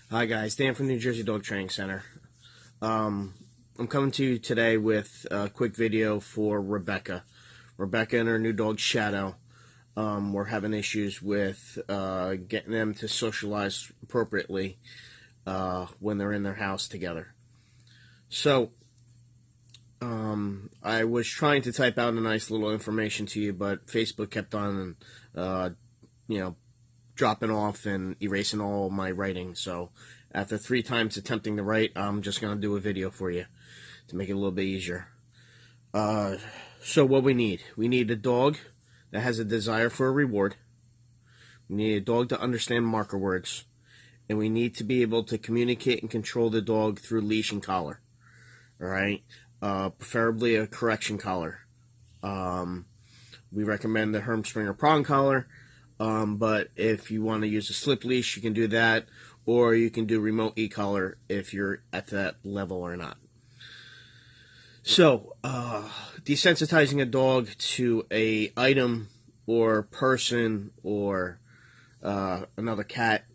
Hi guys, Dan from New Jersey Dog Training Center. I'm coming to you today with a quick video for Rebecca. Rebecca and her new dog Shadow. We're having issues with getting them to socialize appropriately when they're in their house together. So, I was trying to type out a nice little information to you, but Facebook kept on, dropping off and erasing all my writing. So after 3 times attempting to write, I'm just going to do a video for you to make it a little bit easier. So what we need a dog that has a desire for a reward. We need a dog to understand marker words. And we need to be able to communicate and control the dog through leash and collar. All right? Preferably a correction collar. We recommend the Hermspringer prong collar. But if you want to use a slip leash, you can do that, or you can do remote e-collar if you're at that level or not. So, desensitizing a dog to a item or person or another cat,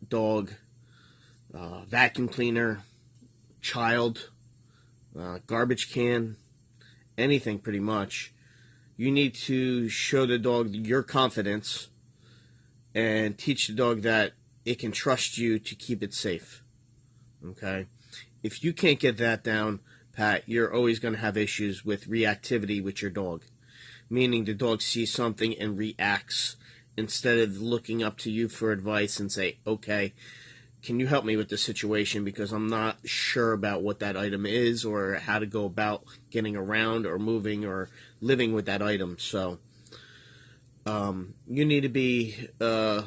dog, vacuum cleaner, child, garbage can, anything pretty much. You need to show the dog your confidence and teach the dog that it can trust you to keep it safe. Okay? If you can't get that down, Pat, you're always going to have issues with reactivity with your dog. Meaning the dog sees something and reacts instead of looking up to you for advice and say, okay, can you help me with this situation because I'm not sure about what that item is or how to go about getting around or moving or living with that item. So, you need to be an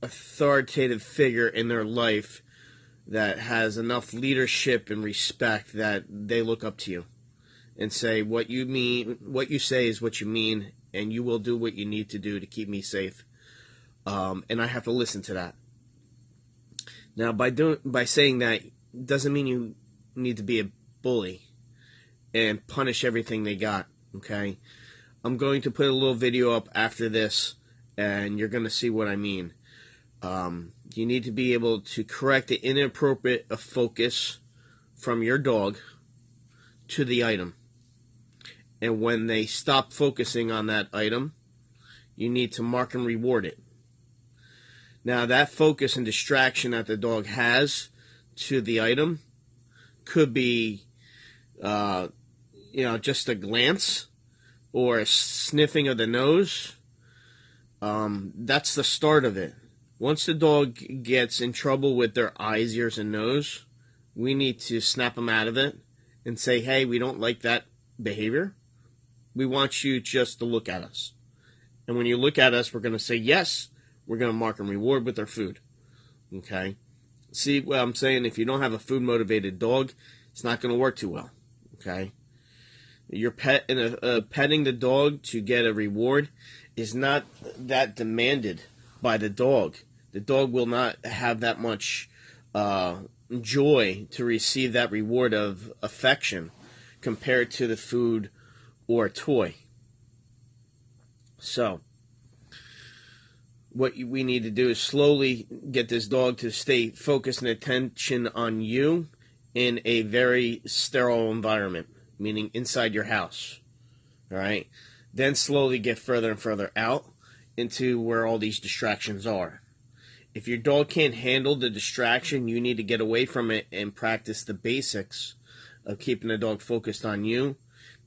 authoritative figure in their life that has enough leadership and respect that they look up to you and say what you mean, what you say is what you mean, and you will do what you need to do to keep me safe. And I have to listen to that. Now, by saying that doesn't mean you need to be a bully and punish everything they got. Okay. I'm going to put a little video up after this, and you're going to see what I mean. You need to be able to correct the inappropriate focus from your dog to the item. And when they stop focusing on that item, you need to mark and reward it. Now, that focus and distraction that the dog has to the item could be, just a glance or a sniffing of the nose. That's the start of it. Once the dog gets in trouble with their eyes, ears, and nose, we need to snap them out of it and say, hey, we don't like that behavior. We want you just to look at us. And when you look at us, we're going to say yes. We're going to mark and reward with our food. Okay? See what I'm saying? If you don't have a food-motivated dog, it's not going to work too well. Okay? Your pet and petting the dog to get a reward is not that demanded by the dog. The dog will not have that much joy to receive that reward of affection compared to the food or toy. So, what we need to do is slowly get this dog to stay focused and attention on you in a very sterile environment, meaning inside your house. All right? Then slowly get further and further out into where all these distractions are. If your dog can't handle the distraction, you need to get away from it and practice the basics of keeping the dog focused on you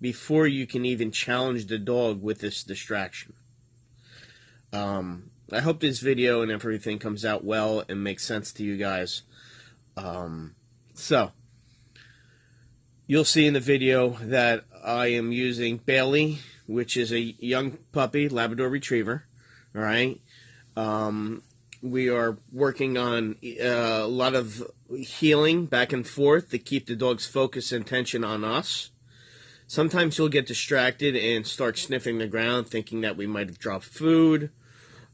before you can even challenge the dog with this distraction. I hope this video and everything comes out well and makes sense to you guys. So, you'll see in the video that I am using Bailey, which is a young puppy, Labrador Retriever. All right. We are working on a lot of healing back and forth to keep the dog's focus and attention on us. Sometimes he'll get distracted and start sniffing the ground, thinking that we might have dropped food.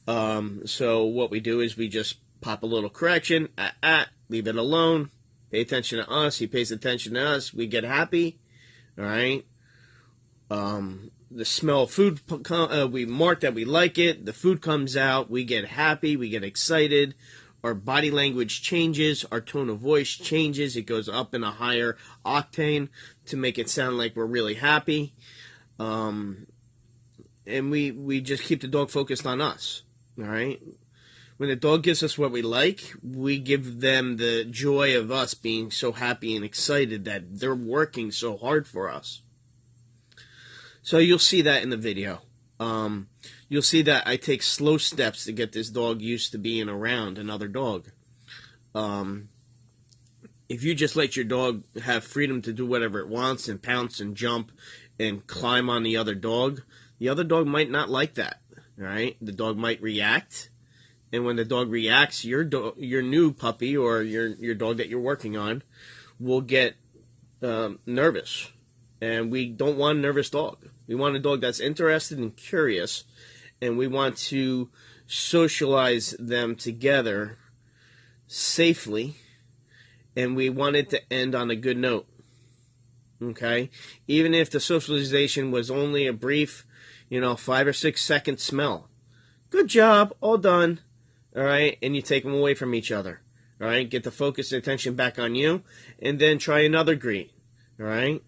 So what we do is we just pop a little correction, leave it alone, pay attention to us, he pays attention to us, we get happy, all right? The smell of food, we mark that we like it, the food comes out, we get happy, we get excited, our body language changes, our tone of voice changes. It goes up in a higher octane to make it sound like we're really happy. And we just keep the dog focused on us, all right? When the dog gives us what we like, we give them the joy of us being so happy and excited that they're working so hard for us. So you'll see that in the video. You'll see that I take slow steps to get this dog used to being around another dog. If you just let your dog have freedom to do whatever it wants and pounce and jump and climb on the other dog might not like that, right? The dog might react, and when the dog reacts, your new puppy or your dog that you're working on will get nervous, and we don't want a nervous dog. We want a dog that's interested and curious, and we want to socialize them together safely, and we want it to end on a good note, okay? Even if the socialization was only a brief, 5 or 6 second smell. Good job, all done, all right? And you take them away from each other, all right? Get the focus and attention back on you, and then try another greet, all right?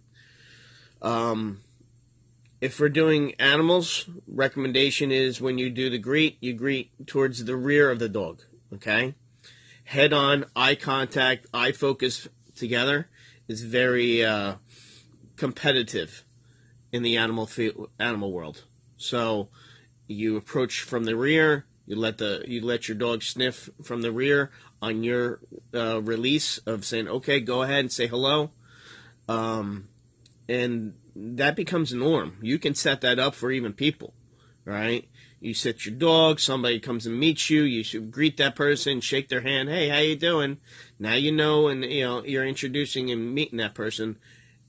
If we're doing animals, recommendation is when you do the greet, you greet towards the rear of the dog, okay? Head on, eye contact, eye focus together is very competitive in the animal world. So you approach from the rear, you let your dog sniff from the rear on your release of saying, okay, go ahead and say hello. And that becomes a norm. You can set that up for even people, right? You sit your dog, somebody comes and meets you, you should greet that person, shake their hand, hey, how you doing? Now you know, and you're introducing and meeting that person,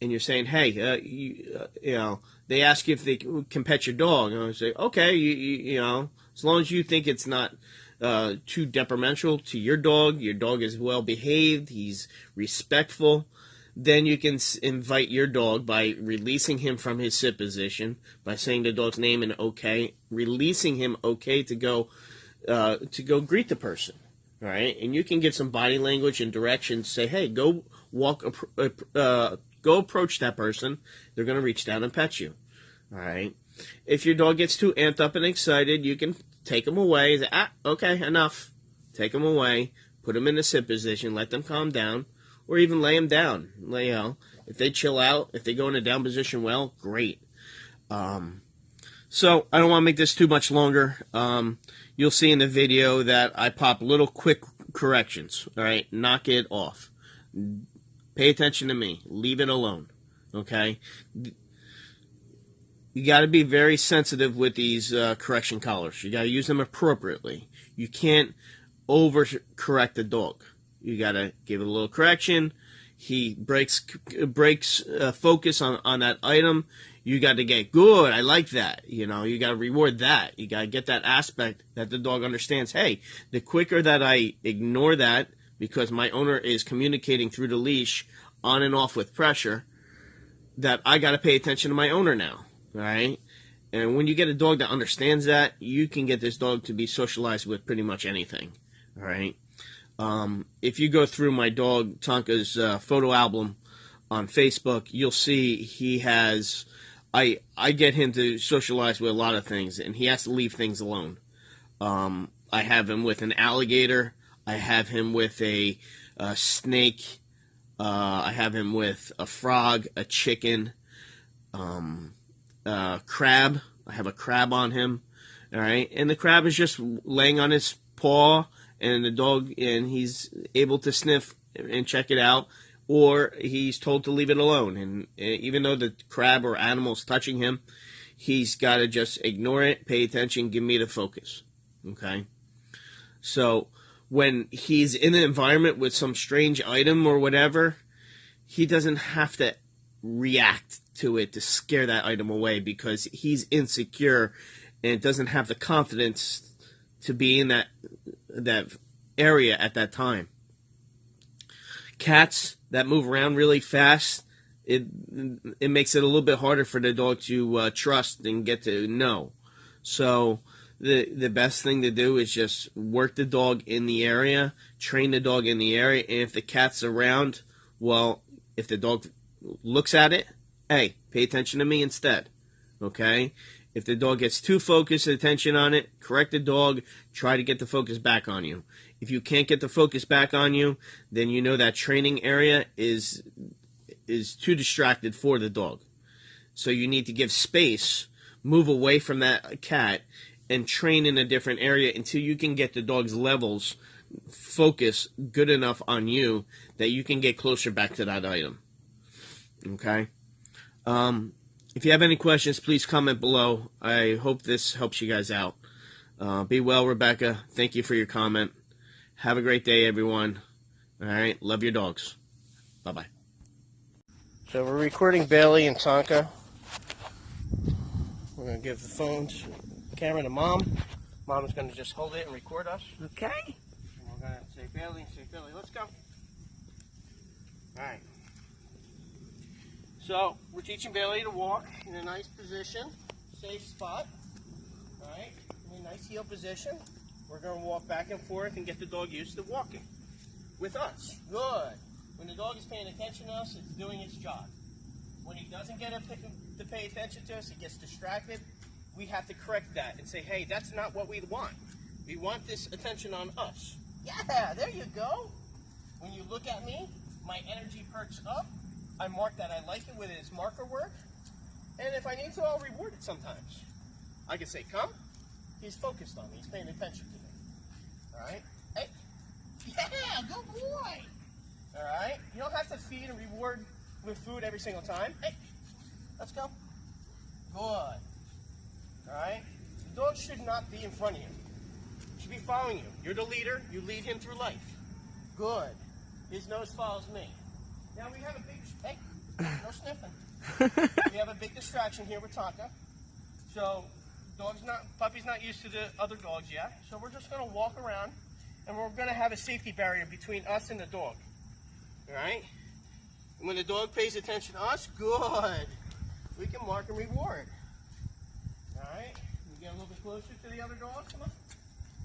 and you're saying, hey, they ask you if they can pet your dog, and I say, okay, as long as you think it's not too detrimental to your dog is well behaved, he's respectful, then you can invite your dog by releasing him from his sit position, by saying the dog's name and okay, releasing him okay to go greet the person, right? And you can give some body language and direction. Say, hey, go approach that person. They're going to reach down and pet you, all right? If your dog gets too amped up and excited, you can take him away. Say, okay, enough. Take him away. Put him in the sit position. Let them calm down. Or even lay them down. If they chill out, if they go in a down position, well, great. So I don't want to make this too much longer. You'll see in the video that I pop little quick corrections. All right, knock it off. Pay attention to me. Leave it alone. Okay. You got to be very sensitive with these correction collars. You got to use them appropriately. You can't overcorrect the dog. You got to give it a little correction. He breaks focus on that item. You got to get good. I like that. You got to reward that. You got to get that aspect that the dog understands. Hey, the quicker that I ignore that because my owner is communicating through the leash on and off with pressure, that I got to pay attention to my owner now. All right? And when you get a dog that understands that, you can get this dog to be socialized with pretty much anything. All right? If you go through my dog Tonka's photo album on Facebook, you'll see he has, I get him to socialize with a lot of things, and he has to leave things alone. I have him with an alligator. I have him with a snake. I have him with a frog, a chicken, crab. I have a crab on him. All right, and the crab is just laying on his paw, and the dog, and he's able to sniff and check it out, or he's told to leave it alone. And even though the crab or animal's touching him, he's got to just ignore it, pay attention, give me the focus. Okay? So when he's in an environment with some strange item or whatever, he doesn't have to react to it to scare that item away because he's insecure and doesn't have the confidence to be in that area at that time. Cats that move around really fast, it makes it a little bit harder for the dog to trust and get to know. So the best thing to do is just work the dog in the area, train the dog in the area, and if the cat's around, well, if the dog looks at it, hey, pay attention to me instead, okay? If the dog gets too focused attention on it, correct the dog, try to get the focus back on you. If you can't get the focus back on you, then you know that training area is too distracted for the dog. So you need to give space, move away from that cat, and train in a different area until you can get the dog's levels focus good enough on you that you can get closer back to that item. Okay? If you have any questions, please comment below. I hope this helps you guys out. Be well, Rebecca. Thank you for your comment. Have a great day, everyone. All right? Love your dogs. Bye-bye. So we're recording Bailey and Tonka. We're going to give the camera to Mom. Mom is going to just hold it and record us. Okay. And we're going to say Bailey and say Billy. Let's go. All right. So we're teaching Bailey to walk in a nice position, safe spot. All right. In a nice heel position. We're going to walk back and forth and get the dog used to walking with us. Good. When the dog is paying attention to us, it's doing its job. When he doesn't get to pay attention to us, he gets distracted. We have to correct that and say, hey, that's not what we want. We want this attention on us. Yeah, there you go. When you look at me, my energy perks up. I mark that I like it with his marker work. And if I need to, I'll reward it sometimes. I can say, come. He's focused on me. He's paying attention to me. All right? Hey. Yeah, good boy. All right? You don't have to feed and reward with food every single time. Hey, let's go. Good. All right? The dog should not be in front of you. He should be following you. You're the leader. You lead him through life. Good. His nose follows me. Now we have a big... Hey, no sniffing. We have a big distraction here with Tonka. So, puppy's not used to the other dogs yet. So we're just going to walk around, and we're going to have a safety barrier between us and the dog. All right? And when the dog pays attention to us, good. We can mark and reward. All right? We get a little bit closer to the other dog. Come on.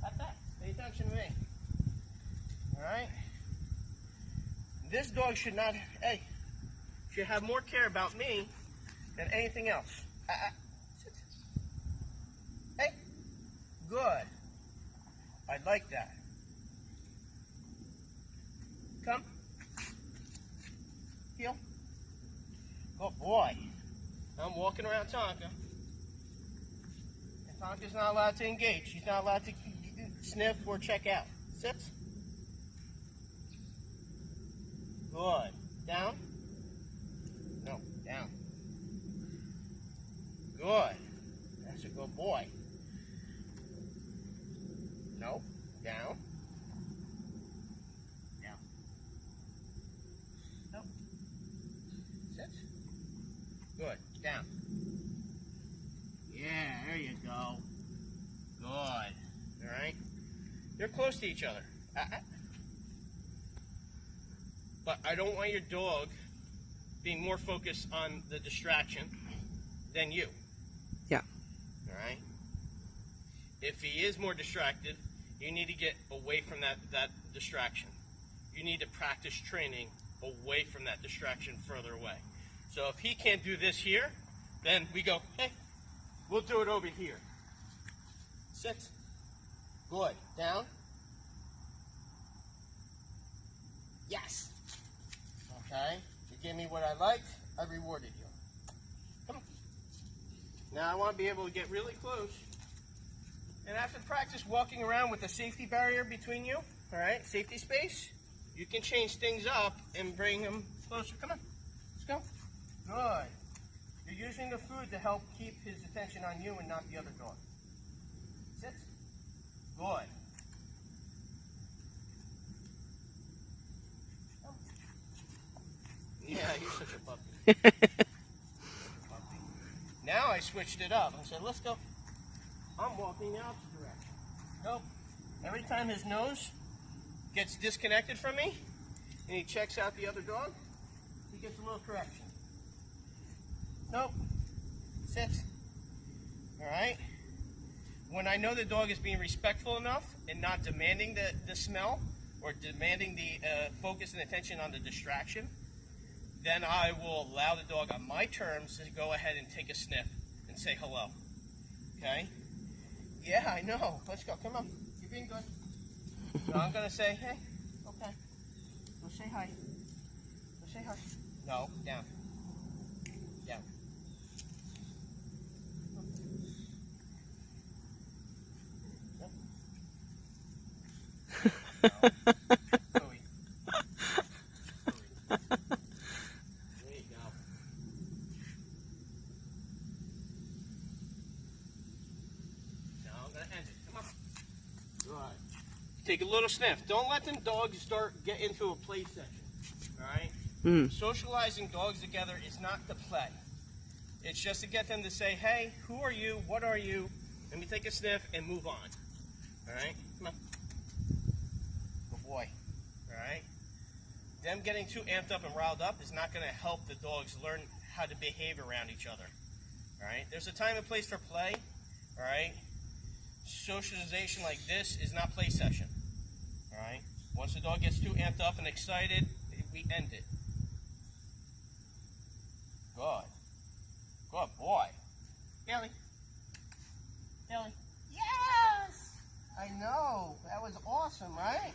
Like that. Pay attention to me. All right? This dog should not, hey, should have more care about me than anything else. Sit. Hey. Good. I like that. Come. Heel. Good boy. I'm walking around Tonka. And Tonka's not allowed to engage. She's not allowed to sniff or check out. Sits. Good. Down. No, down. Good. That's a good boy. No, down. Down. No. Sit. Good. Down. Yeah, there you go. Good. All right. They're close to each other. But I don't want your dog being more focused on the distraction than you. Yeah. All right? If he is more distracted, you need to get away from that distraction. You need to practice training away from that distraction further away. So if he can't do this here, then we go, hey, we'll do it over here. Sit. Good. Down. Yes. Okay. You gave me what I liked. I rewarded you. Come on. Now I want to be able to get really close. And after practice walking around with a safety barrier between you, all right, safety space, you can change things up and bring them closer. Come on. Let's go. Good. You're using the food to help keep his attention on you and not the other dog. Sit. Good. Yeah, you're such a puppy. Now I switched it up. I said, let's go. I'm walking the opposite direction. Nope. Every time his nose gets disconnected from me and he checks out the other dog, he gets a little correction. Nope. Sit. All right. When I know the dog is being respectful enough and not demanding the smell or demanding the focus and attention on the distraction, then I will allow the dog on my terms to go ahead and take a sniff and say hello. Okay? Yeah, I know. Let's go. Come on. You're being good. So I'm going to say, hey, okay. Go say hi. Go say hi. No, down. Down. No. Chloe. There you go. Now I'm going to end it. Come on. Good. Take a little sniff. Don't let them dogs get into a play session. Alright? Socializing dogs together is not to play. It's just to get them to say, hey, who are you? What are you? Let me take a sniff and move on. Alright? Come on. Good boy. Alright? Them getting too amped up and riled up is not going to help the dogs learn how to behave around each other. Alright? There's a time and place for play. Alright? Socialization like this is not play session. Alright? Once the dog gets too amped up and excited, we end it. Good. Good boy. Ellie. Ellie. Yes! I know. That was awesome, right?